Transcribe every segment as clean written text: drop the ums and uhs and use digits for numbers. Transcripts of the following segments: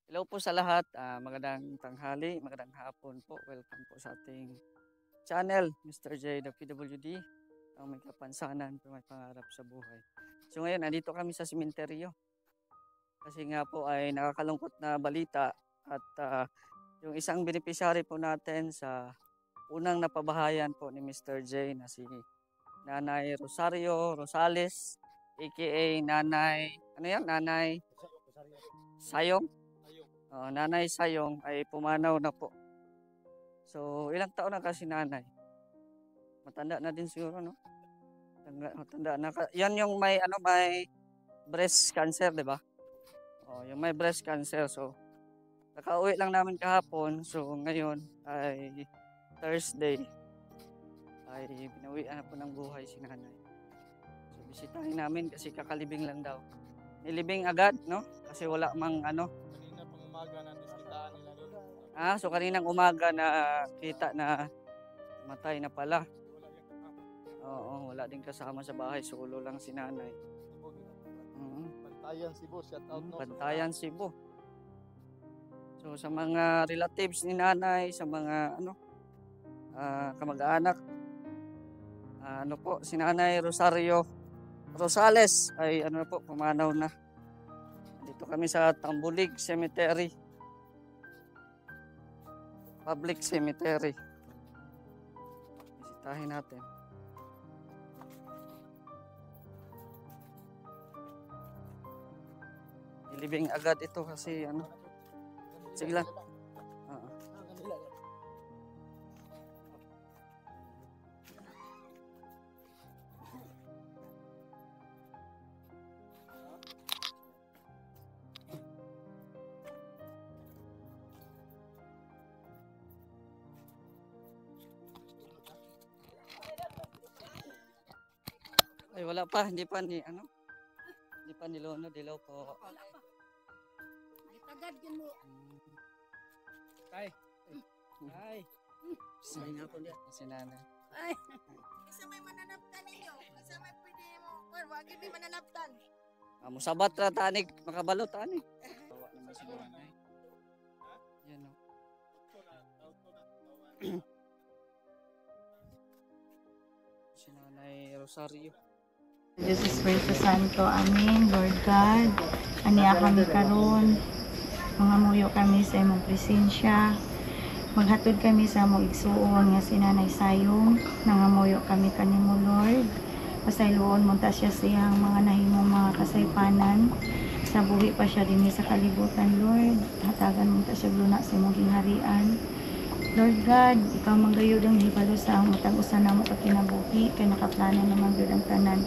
Hello po sa lahat. Magandang tanghali, magandang hapon po. Welcome po sa ating channel, Mr. J, the PWD. Ang may kapansanan, may pangarap sa buhay. So ngayon, nandito kami sa sementeryo. Kasi nga po ay nakakalungkot na balita at yung isang beneficiary po natin sa unang napabahayan po ni Mr. J na si Nanay Rosario Rosales, aka Nanay, ano yan? Nanay Sayong? Nanay Sayong ay pumanaw na po. So, ilang taon na kasi nanay? Matanda na din siguro, no? Matanda na. Yan yung may breast cancer, 'di ba? Yung may breast cancer. So, nakauwi lang namin kahapon. So, ngayon ay Thursday. Ay binawian na po ng buhay si nanay. So, bisitahin namin kasi kakalibing lang daw. Nilibing agad, no? Kasi wala mang umaga na nasitaan nila doon. So kaninang umaga na kita na matay na pala. Oo, wala din kasama sa bahay, solo lang si nanay. Bantayan Cebu, shout out no. Bantayan Cebu. So sa mga relatives ni nanay, sa mga kamag-anak, po, si Nanay Rosario Rosales ay po, pumanaw na. Dito kami sa Tambulig Cemetery. Public Cemetery. Bisitahin natin. Ilibing agad ito kasi sige lang. Ay wala pa, hindi pa nilono, dilaw po. Ay tagad yun mo. Ay. Sige nga po niya. Kasi nanay. Ay. Isa may mananaptan ninyo. Isa may pwede mo. Wag may mananaptan. Musabat ra tanig, makabalot tanig. Tawa naman si nanay. Yan o. Si Nanay Rosario. Diyos Espiritu Santo, Amen. Lord God, aniya kami karon, mga muyo kami sa imong presensya. Maghatod kami sa among igsuon nga si Nanay Sayong, nangamuyo kami kanimo Lord. Pasayloon mo ta siya siyang mga nahimong mga kasaypanan. Sa buhi pa siya dinhi sa kalibutan Lord. Hatagan mo ta siya luna sa imong gingharian. Lord God, ikaw manggayod ang hibalo sa ang matag-usan namo ka kinabuhi kay nakaplano naman gyud ang tanan.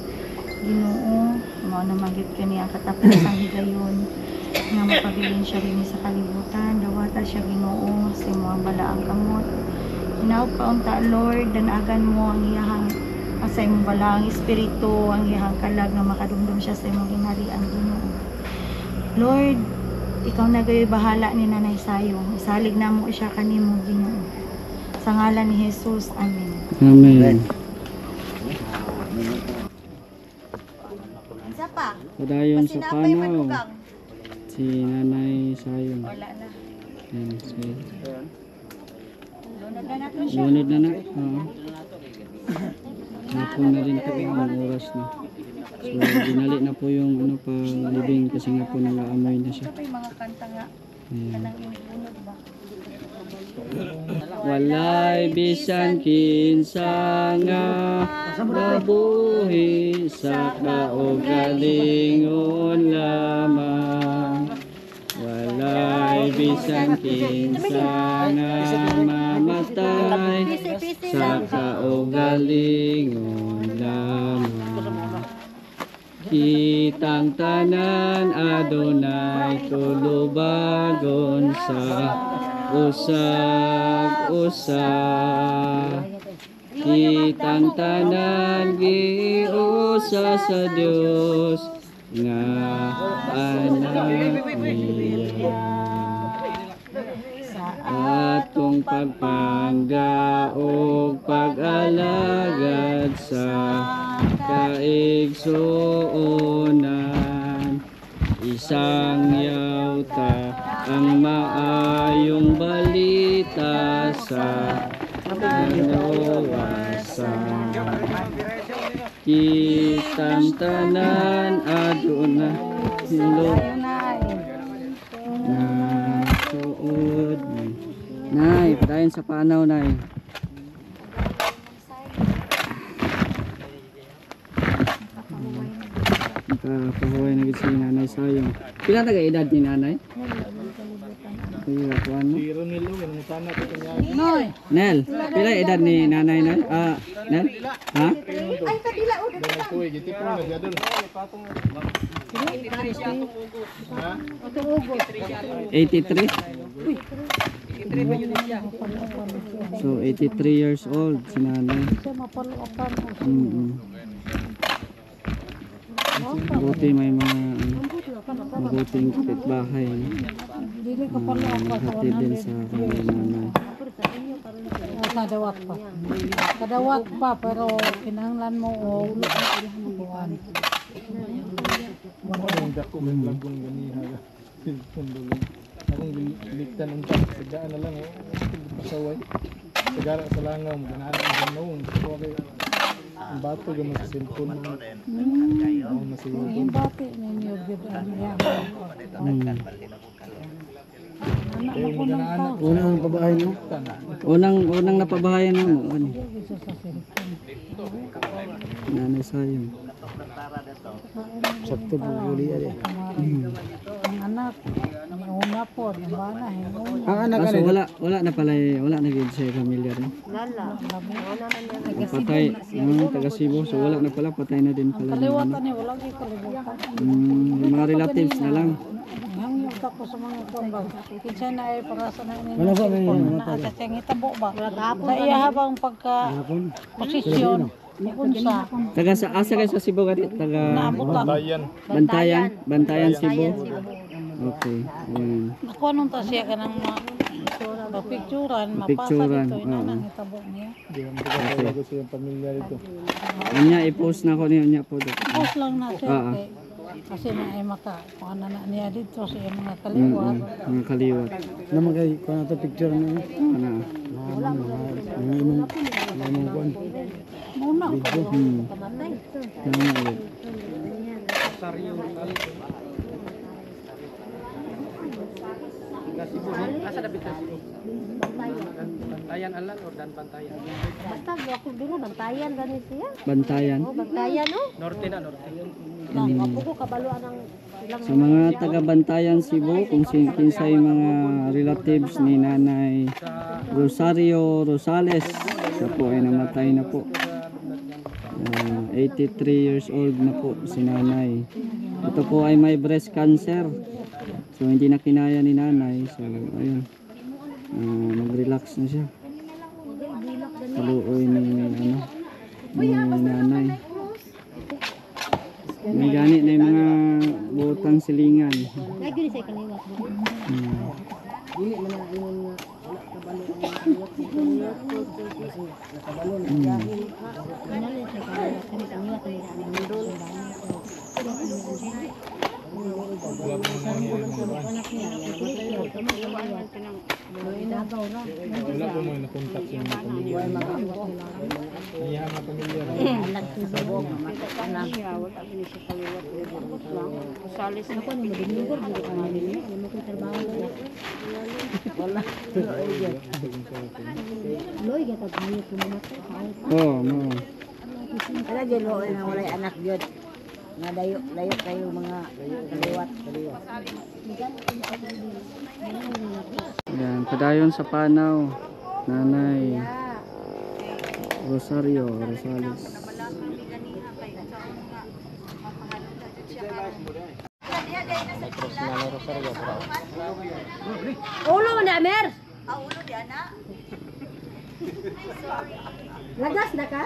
Ginoo, mao na magyud kani ang katapusang higayon nga mapabilin siya rin sa kalibutan. Dawata siya Ginoo sa imong balaang kamot. Hinaog ka unta Lord, danagan mo ang iyahang sa imong balaang espiritu, ang iyahang kalag nga makadumdum siya sa imong gingharian Ginoo. Lord, ikaw na gayoy bahala ni Nanay Sayong. Isalig namo siya kanimo Ginoo. Sa ngalan ni Jesus, Amen. Amen. Isa pa. Padayon sa Pasinapay man panaw. ugang. Si Nanay Sayong. Wala na. Yan, sige. Lunod na nato siya. Lunod na na. Oo. Hapon na rin po ang oras na. So, dinali na po yung palibing kasi nga po nalaamoy na siya. Ito pa yung mga kanta nga. Ayan. Kanang inunod ba? Walay bisan kinsa nga mabuhi sa kaugalingon lamang. Walay bisan kinsa nga mamatay sa kaugalingon lamang. Kitang tanan Adonai tulubagon sa usag-usag. Kitang tanan giusa sa Dios nga anak niya. Atong pagpangga o pag-alagad sa kaigsuonan, isang yawta ang maayong balita sa kanawasan. Kitang tanan aduna hilot na suod. Nay, padayon sa panaw, nay. Nakapahuway na si nanay sayang. Pila taga edad ni nanay? Tiro nilo, ganun ko kanya. Nel, pila edad ni nanay Nel? Nel? Ha? Ay, kadila o. Ganun ko, giti po na gadol. 83? So 83 years old si nanay. Buti may mga mabuting kapitbahay. Naghatid din sa kanyang nanay. Kadawat pa pero kinahanglan mo o buwan. Ang dako ng lagong ganiha. Pundulong. Akong biliktan ang tak. Sagaan na lang. Pasaway. Sagara sa langaw. Ganahan ang ganong. Ang bato gaman sa cellphone mo. Ako na siguro. Yung bati ninyo bigyan niya. Kaya mo ganahan. Unang pabahay mo? Unang napabahayan mo. Ano? Nanay sayang. Sakto po uli yan. Ang anak, una po, nabana, Ang anak Kaso wala na pala, wala na gid sa pamilya rin. Patay, taga Cebu, so wala na pala, patay na din pala. kaliwatan ni wala kay kaliwatan. Yung mga relatives na lang. Hangyog ako sa mga kumbag. Kinsa na ay para sa nang kasi ang itabo ba? Sa iya habang pagka posisyon. Unsa? Taga sa asa kayo sa Cebu gadi? Taga Bantayan. Bantayan Cebu. Okay. Ayan. Ako anong ta siya kanang mapicturan, mapasa Mapicturan, dito oo. inanang itabo niya. Di ang pagkakalago sa iyong pamilya rito. Anya i-post na ko niya po do. Post lang na siya kay kasi na ay maka kuan na niya dito sa iyang mga kaliwat. Mga kaliwat. Naman kayo, kung ito picture na yun. Ana. Mga imong kuwan. Muna ko. Tama ulit. Asa dapat Cebu? Bantayan alam or dan Bantayan? Basta ako dulu bantayan ganin siya. Bantayan. Bantayan no. Norte na, norte. Ako ko kabaluan ng ilang Sa mga taga Bantayan Cebu, kung kinsay mga relatives ni Nanay Rosario Rosales, siya po ay namatay na po. 83 years old na po si nanay. Ito po ay may breast cancer. So hindi na kinaya ni nanay. So ayun. Mag-relax na siya. Kaluoy ni nanay. May gani na yung mga butang silingan. lagi ni sa kaliwat. Dili man na ingon nga wala kabalo ang nakabalo na dahil kanali sa kaliwat kami kaliwat ni ang mundol. Wala po mo nakontak sa mga pamilya. Iya mga pamilya. Nagsubog mamatay ka na. Wala kini sa kaliwat. Usalis na ko ni madinugor dito ka nila. Mo ko trabaho niya. Wala. Loy gata niyo kumamatay. Oh, no. Wala gyud loy na walay anak gyud. Nga dayo kayo mga kaliwat. Yan, padayon sa panaw. Nanay Rosario Rosales. Ulo na mer. Ulo di ana. Lagas na ka?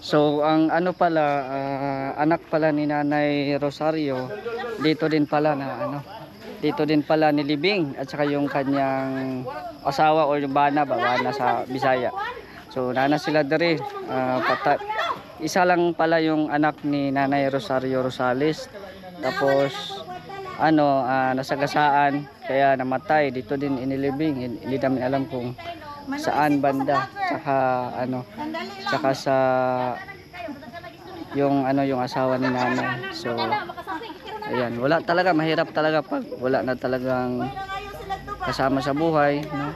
So ang ano pala, anak pala ni Nanay Rosario, dito din pala dito din pala ni Libing at saka yung kanyang asawa o yung bana sa Bisaya. So nana sila diri, isa lang pala yung anak ni Nanay Rosario Rosales. Tapos nasagasaan kaya namatay. Dito din inilibing. Hindi namin alam kung saan banda. Tsaka sa yung asawa ni nanay. So ayan, wala talaga, mahirap talaga pag wala na talagang kasama sa buhay, no?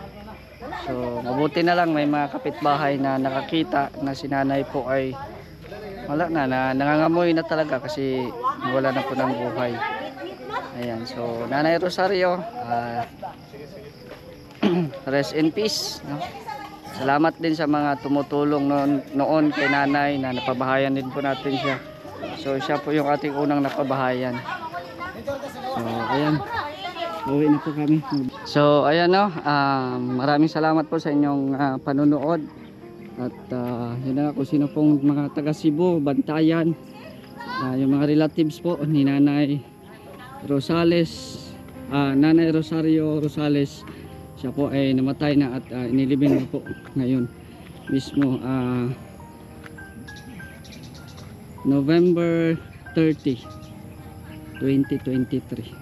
So mabuti na lang may mga kapitbahay na nakakita na si nanay po ay wala na, nangangamoy na talaga kasi wala na po ng buhay. Ayan, so Nanay Rosario, rest in peace, no? Salamat din sa mga tumutulong noon kay nanay na napabahayan din po natin siya. So siya po yung ating unang napabahayan. So ayan, uwi na po kami. So ayan, no, maraming salamat po sa inyong panunood. At yun na, kung sino pong mga taga Cebu, Bantayan, yung mga relatives po ni Nanay Rosales, Nanay Rosario Rosales, siya po ay namatay na at inilibing na po ngayon mismo, November 30, 2023.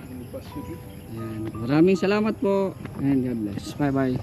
Ayan, maraming salamat po and God bless. Bye bye.